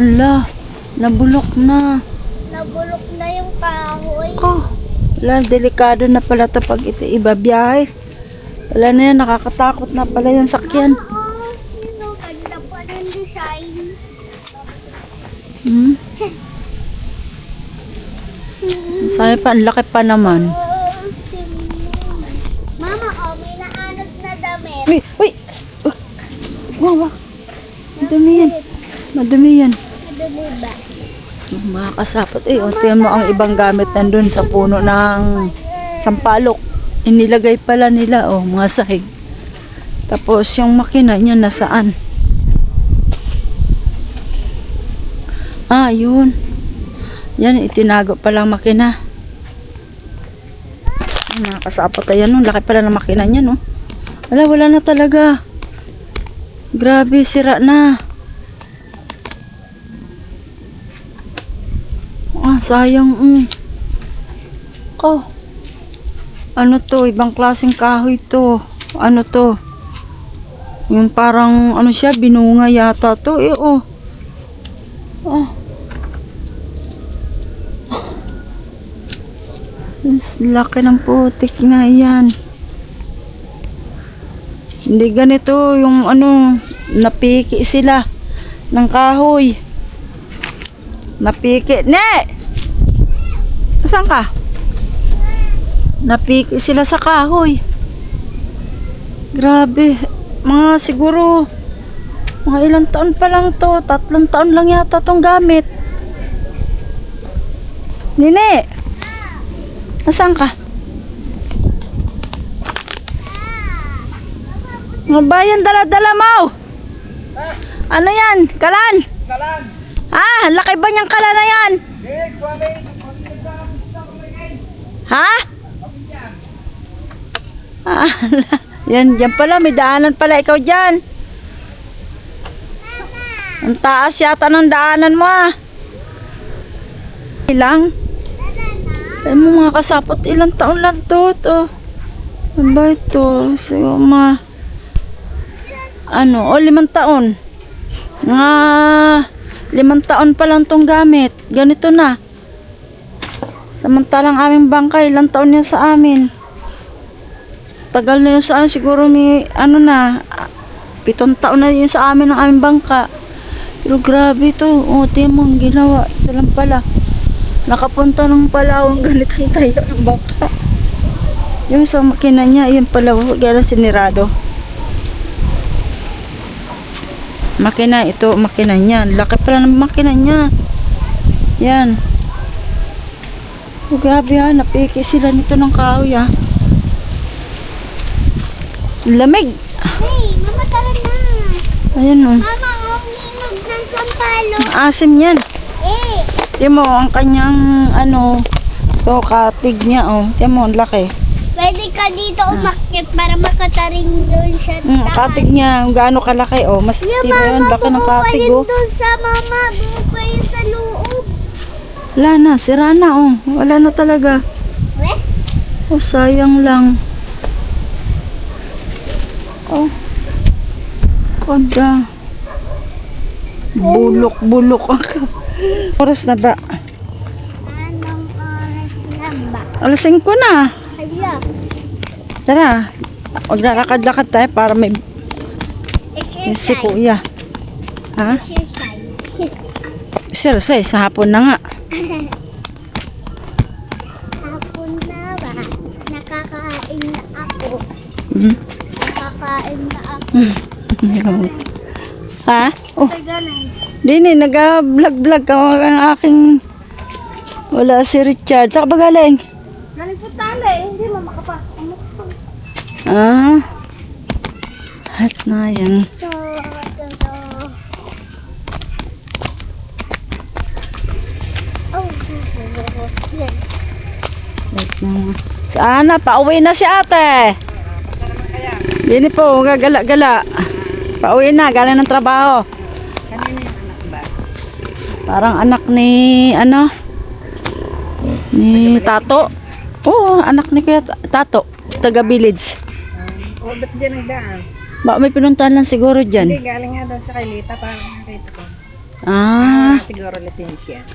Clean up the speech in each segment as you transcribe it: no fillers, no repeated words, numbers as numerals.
Ala, nabulok na. Nabulok na yung kahoy. Oh, wala, delikado na pala ito pag ito ibabiyahe. Wala na yan, nakakatakot na pala yung sakyan. Oo, ganda pa ng design. Hmm? Sabi pa, ang laki pa naman. Mama, oh, may naanod na damit. Uy, uy! Wow, wow. Madumi yan. Madumi yan. Madumi ba? Mga kasapot. Eh, o, tingnan mo ang ibang gamit nandun sa puno ng sampalok. Inilagay pala nila, oh, mga sahig. Tapos yung makina niya nasaan? Ah, yun. Yan, itinago palang makina. Ay, mga kasapot, ayan, no? Laki pala ng makina niya, no? Wala na talaga. Grabe, sira na. Ah, sayang. Oh. Ano to? Ibang klaseng kahoy to. Ano to? Yung parang, ano siya, binunga yata to. Eh, oh. Oh. Laki ng putik na yan. Hindi ganito yung ano, napiki sila ng kahoy. Napiki. Ne! Saan ka? Napiki sila sa kahoy. Grabe. Mga siguro, mga ilang taon pa lang to. 3 taon lang yata tong gamit. Nene! Nasaan ka? Mga bayan, dala-dala mo. Ano yan? Kalan? Kalan. Ah, laki ba niyang kalan na yan? Yes, Kwame. Sa pista ko ngayon. Ha? Ah, yan, dyan pala. May daanan pala ikaw dyan. Ang taas yata ng daanan mo ah. Ilang? Ay mo mga kasapot, ilang taon lang to. Ano ba ito? So, ano, 5 taon. Nga 5 taon pa lang tong gamit. Ganito na. Samantalang aming bangka, ilang taon yun sa amin. Tagal na yun sa amin. Siguro may, ano na, 7 taon na yun sa amin ng aming bangka. Pero grabe ito. O, timo ang ginawa. Ito lang pala. Nakapunta ng Palawan, ganitong tayo ng bangka. Yung sa makina niya, yun pala, gala sinirado. Makina, ito, makina niya. Laki pala ng makina niya. Yan. Grabe ha, napiki sila nito ng kahoy ha. Lamig. Hey, mama, tara na. Ayan o. Mama, ang hinog ng sampalo. Maasim yan. Eh, Tiyan mo, ang kanyang, ano, to katig niya o. Tiyan mo, ang laki. pwede ka dito umakyat para makataring doon siya. Katig niya, gaano kalaki o. Mas Yeah, tiba yun, mama, laki ng buo pa katig yun o. doon sa mama. Buo pa yun sa loob. Wala na, sira na o. Wala na talaga. Weh? Oh, sayang lang. Oh. Kada. Bulok ako. Oras na ba? Anong oras na ba? Alas 5 na. Hala. Tara. Maglalakad-lakad tayo para may si Exercise. kuya. Ha? Exercise. Seriously, sa hapon na nga. Hapon na ba? Nakakain na ako. Mhm. Nakakain na ako. Ha? Oh, Ay, ganun. Dini, nag-vlog ka ang aking wala si Richard. Saan ka ba galing? Galing po tala eh. Hindi mo makapasok. Ah. At na yan. Oh, yan. At na. Sana, pauwi na si ate. Dini po, gagala-gala. Pauwi na, galing ng trabaho. Kanina yung anak ba? Parang anak ni, ano? Ni Tato. Oo, anak ni Kuya Tato. Taga Village. Ba't dyan nagdaan? Ba, may pinuntahan lang siguro dyan. Hindi, galing nga daw siya kay Lita para nakita ko. Ah, Siguro lisensya.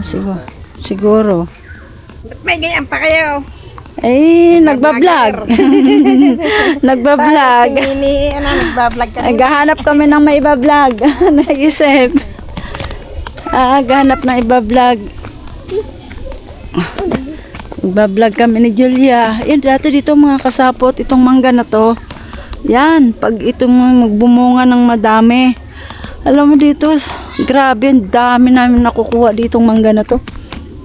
siguro. Siguro. Ba't may ganyan pa kayo? Eh, nagbablog. Nagbablog. Nagbablog ka rin. Naghahanap kami ng may iba-vlog. Nag-isip. Naghahanap ng iba-vlog. Nagbablog kami ni Julia. Yan, dati dito mga kasapot, itong mangga na to. Yan, pag itong magbumunga ng madami. Alam mo dito, grabe, ang dami namin nakukuha ditong mangga na to.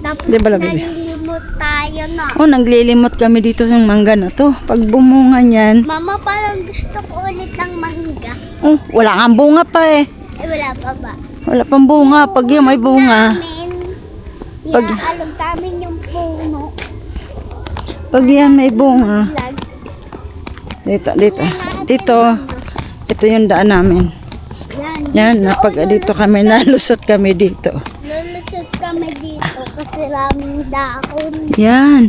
Tapos Di ba, Labi? nalilimot tayo na. Oh, naglilimot kami dito ng mangga na to. Pag bumunga niyan, Mama, parang gusto ko ulit ng mangga. oh, wala nga bunga pa eh. Eh, wala pa ba? Wala pang bunga. Pag yung may bunga, Pag... Pag- Iaalog namin yung puno. pag yan may bunga, Lag. dito. Ito yung daan namin. Yan. Yan, pag dito kami, nalusot kami dito. Lulusot kami dito kasi raming dahon. Yan.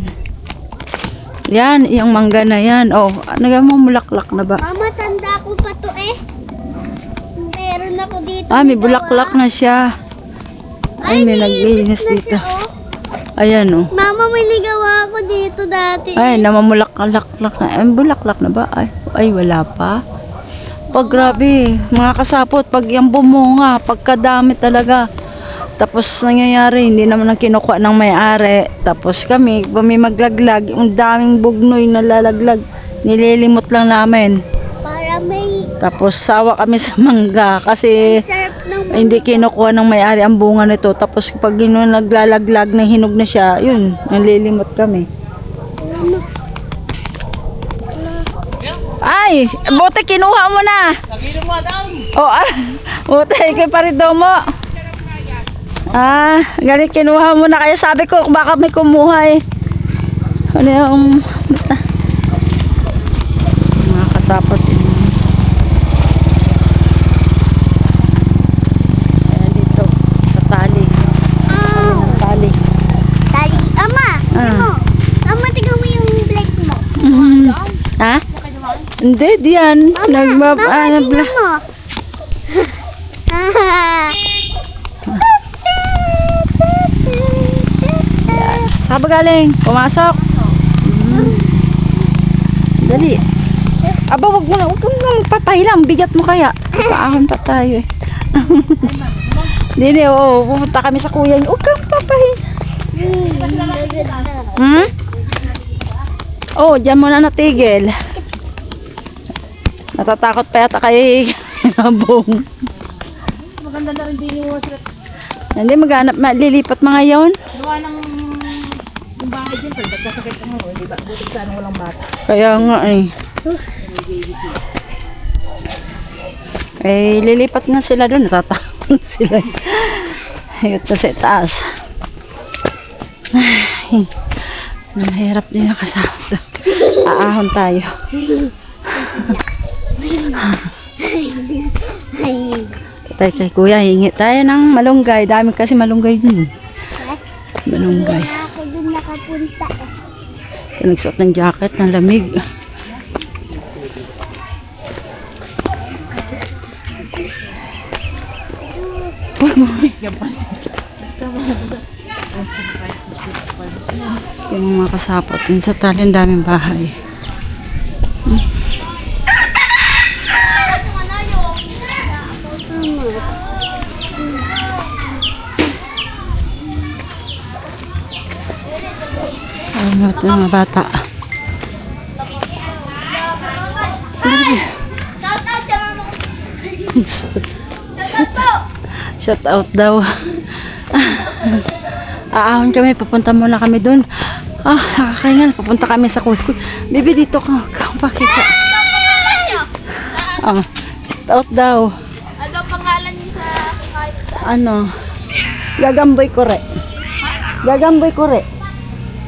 Yan, yung mangga na yan. Oh, nagamumulaklak na ba? Mama, tanda ko pa to eh. Meron ako dito. Ah, may bulaklak na siya. Ay, may naglinis na dito. siya, oh. Ayan, oh. Mama, may nagawa ako dito dati. Ay, namamulaklak na. Ay, bulaklak na ba? Ay, wala pa. Pag grabe, mga kasapot, pag yung bumunga, pagkadami talaga. Tapos nangyayari, hindi naman ang kinukuha ng may-ari. Tapos kami, pag may maglaglag, yung daming bugnoy na lalaglag, nililimot lang namin. Para may Tapos sawa kami sa mangga kasi sarap ng hindi kinukuha ng may-ari ang bunga nito. Tapos pag naglalaglag na hinog na siya, yun, nalilimot kami. Ay, buti kinuha mo na. Oh, buti kay Paridomo. Galing kinuha mo na. Kaya sabi ko, baka may kumuha eh. Ano yung... Mga kasapot. Ayan dito, sa tali. Tali. Tali. Ama, Ama, tingnan mo yung black mo. Ha? Hindi, diyan. Mama, tingnan mo. Saan ba galing? Pumasok. Dali. Aba, wag mo magpapahilang. Bigat mo kaya. Paahon pa tayo eh. Dili, oo. Pumunta kami sa kuya niyo. Huwag kang papahin. Oh, dyan mo na natigil. Natatakot pa yata kay Abong. Maganda na rin din yung Hindi, maghanap. Lilipat mga yon. gawa ng yung bahay dyan. Pag nagkasakit ka mo, di ba? Buti sana walang bata. Kaya nga eh. Eh, lilipat nga sila doon. Natatakot sila. Ayot na sa taas. Ay, mahirap din ang kasama to. Aahon tayo. Patay kay kuya, hingi tayo ng malunggay. Dami kasi malunggay din. Malunggay. Kaya ako dun nakapunta eh. Nagsuot ng jacket, ng lamig. Wag mo. Yung mga kasapot din sa talin, daming bahay. Mga bata. Shout out daw. Aahon kami, papunta muna kami dun. Nakakaingal, papunta kami sa kuy. Bibi, dito ka. Pakita. Shout out daw. Ano pangalan niyo sa kahit Ano? Gagamboy kore. Gagamboy kore.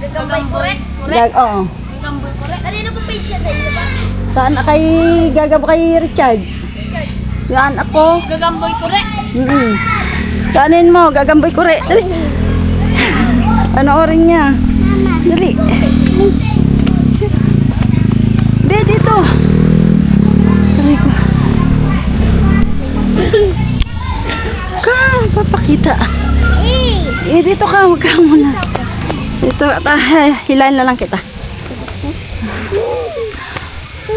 Gagamboy? Oo. Gagamboy ko rin. Kanina po page siya sa'yo, diba? Saan kay kay Richard? Yan ako. Gagamboy ko rin. Saanin mo? Gagamboy kore. Dali. Panoorin niya. Dali. Be, dito. Aray ko. makita. Dito ka, huwag ka muna. Dito, hilahin na lang kita.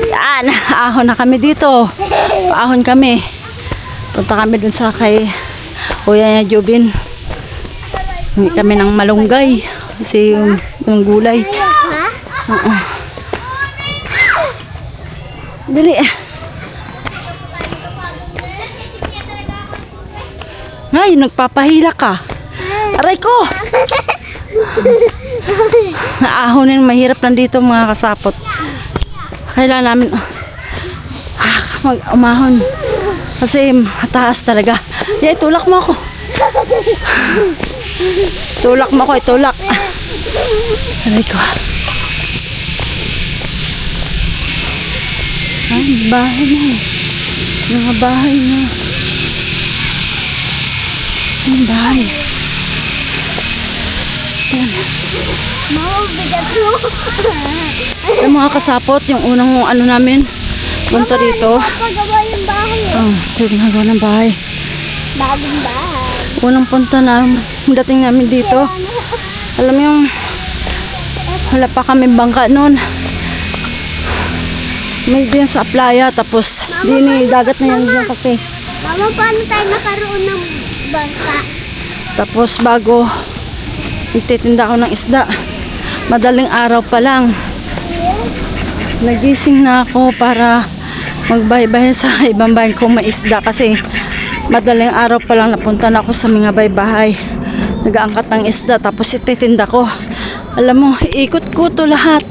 Yan, ahon na kami dito. Paahon kami. Punta kami dun sa kay Kuya niya Jubin. Hindi kami ng malunggay. Kasi yung gulay. Oo. Dali. Ay, nagpapahila ka. Aray ko! Ahonin, mahirap lang dito mga kasapot. Kailangan namin umahon. Kasi mataas talaga. Yeah, tulak mo ako. Tulak mo ako, itulak. Aray ko. Ay, bahay na. Mga bahay na. Ang bahay. Mama, bigat mo. Yung mga kasapot, yung unang ano namin, punta dito. Pagawa yung bahay eh. Oh, ito ginagawa ng bahay. Bagong bahay. Unang punta na, dating namin dito. Alam mo yung, wala pa kami bangka noon. May din sa playa, tapos din dagat na yan dyan kasi. Mama, paano tayo nakaroon ng bangka? Tapos bago ititinda ako ng isda, madaling araw pa lang, nagising na ako para magbaybayin sa ibang bahay kung may isda kasi madaling araw pa lang napunta na ako sa mga baybahay. Nag-aangkat ng isda tapos ititinda ko. Alam mo, ikot ko to lahat.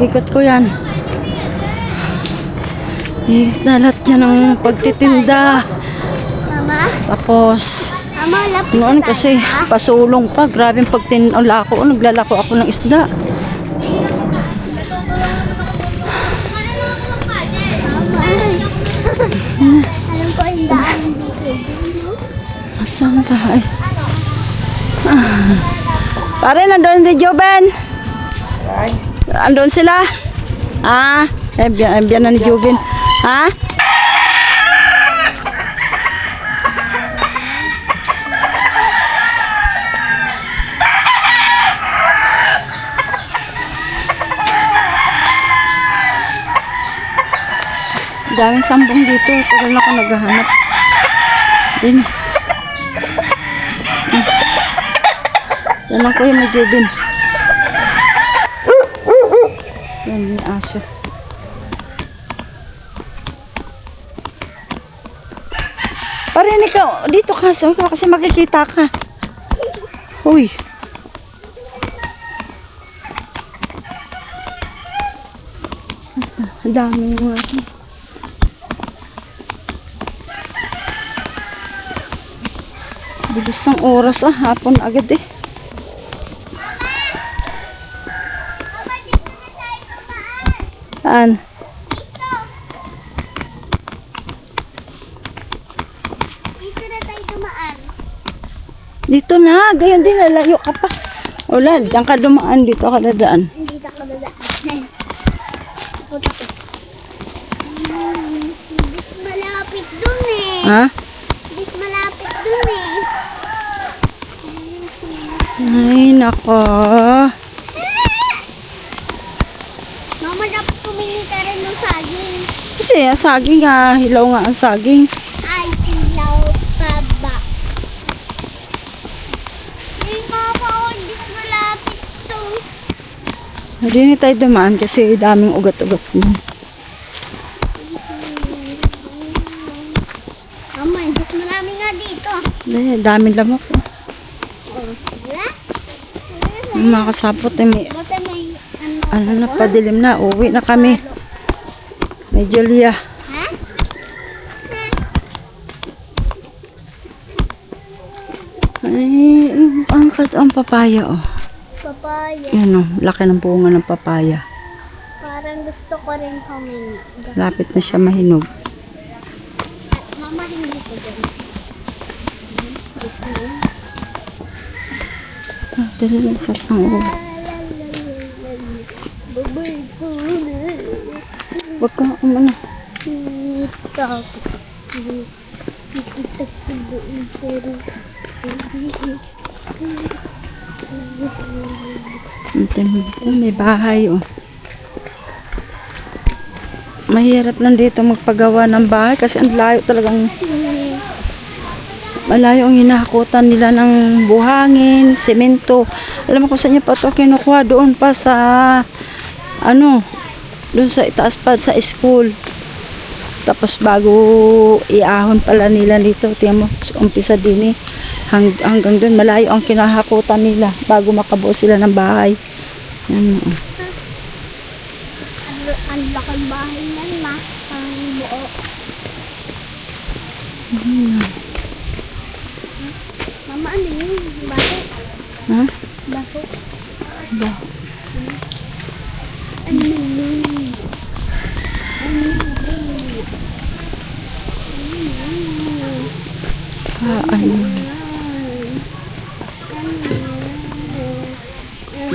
Ikot ko yan. Ikot na lahat yan ng pagtitinda. Mama? Tapos, Mama, lapit noon tayo, kasi ha? pasulong pa. Grabe yung pagtinulako. Naglalako ako ng isda. Alam ko yung daan dito. Asan ba? Ay. Pare, nandun si Joben. Andun sila. Ah, biyan na ni Joben. Ha? Daming sambong dito. Tagal na ako naghahanap. Din. Saan lang ko yung may Joben? Yan, may aso. Parinig ka. Dito ka. Sabi ko kasi makikita ka. Uy. Ang dami mga ito. Bilis ng oras hapon agad eh. Saan? Dito na tayo dumaan. Dito na, gayon din, lalayo ka pa. Wala, diyan ka dumaan, dito ka dadaan. Hindi ka dadaan. Punta ko. Bis malapit dun eh. Ha? Bis malapit dun eh. Ay, nako. Mama, dapat pumili ka rin ng saging. Kasi saging hilaw nga ang saging. Ay, ilaw pa ba? Ay, mama, bis malapit to. Hindi na tayo dumaan kasi daming ugat-ugat mo. Mama, bis marami nga dito. Daming lamok. Wala? Yung mga kasapot may Bata may ano na, padilim na. Uwi na kami. May Julia. Ha? Ay, ang papaya oh. Papaya. Yan oh, laki ng bunga ng papaya. Parang gusto ko rin humingi. Lapit na siya mahinog. Mama, hindi ko dyan. Dali lang sa tango. Babay ko na. Huwag ka umano. Takot. May bahay, oh. Mahirap lang dito magpagawa ng bahay kasi ang layo talagang malayo ang hinahakutan nila ng buhangin, semento. Alam mo kung saan niya pa ito kinukuha, doon pa sa doon sa itaas pa sa school. Tapos bago iahon pala nila dito, tingnan mo, umpisa din eh. Hanggang doon malayo ang kinahakutan nila bago makabuo sila ng bahay. Yan, oh. Ang laking bahay nan, ma. Ang buo. Mama, ano yun? Baso? Ha? Baso? Ba? Ano yun? Ano?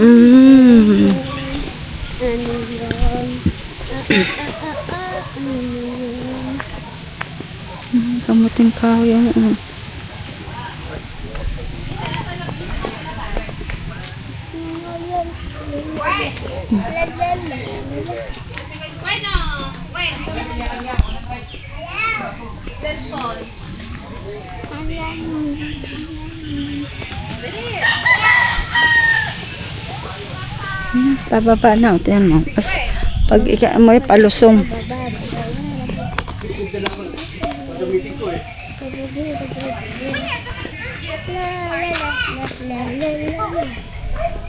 Mm. Ano yun? Ano yun? Kamuting kahoy yung pababa na, tingnan mo. Pag mo palusong.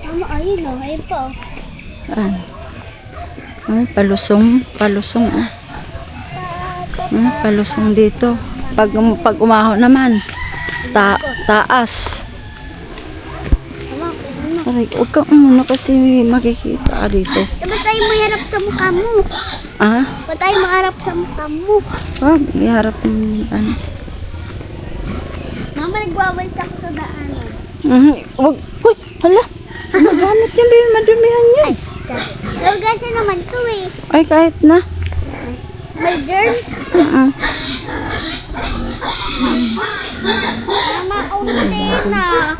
Mama, ayun o. Ayun po. Ay, palusong. Palusong, oh. Palusong dito. Pag umahon naman, taas. Aray, huwag kang umuna kasi makikita ka dito. Ba't tayo maharap sa mukha mo? Ah? Ba't tayo maharap sa mukha mo? Wag, iharap ng ano. Mama, nagwawalis ako sa daanan. Wag, uy, hala. Magamit yan, baby, madumihan yan. Ay, kasi naman to eh. Ay, kahit na. May germs. Mama, unti na.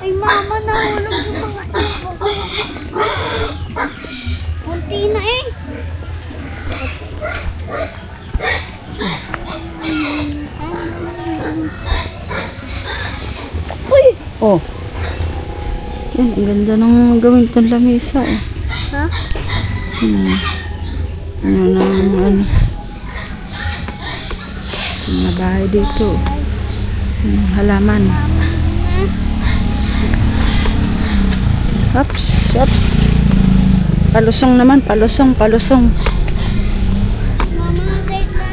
Ay, mama, nahulog yung mga ito. Unti na eh. Uy! Oh. Yan, ang ganda ng gawin itong lamesa, eh. Ha? Ano. Mga bahay dito. Halaman. Ups. Palusong naman, palusong. Mama, wait na.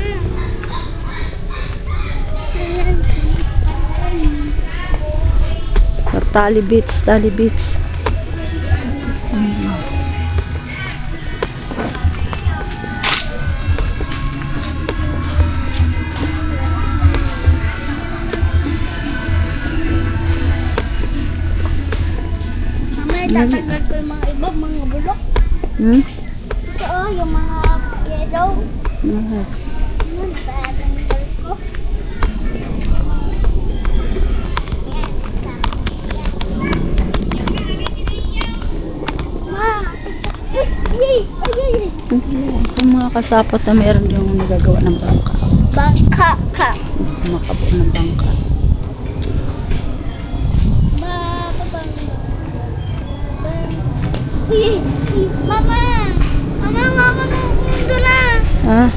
Sa Tali Beach. Mama, tatanggal ko yung mga iba, mga bulok. Ito oh, yung mga yellow. Yun, tatanggal ko. Ma! Ay! Yung mga kasapot na meron yung nagagawa ng bangka. Bangka ka. Makabuo ng bangka. Uy! Mama! Mama, nga ka nung dulas! Ah?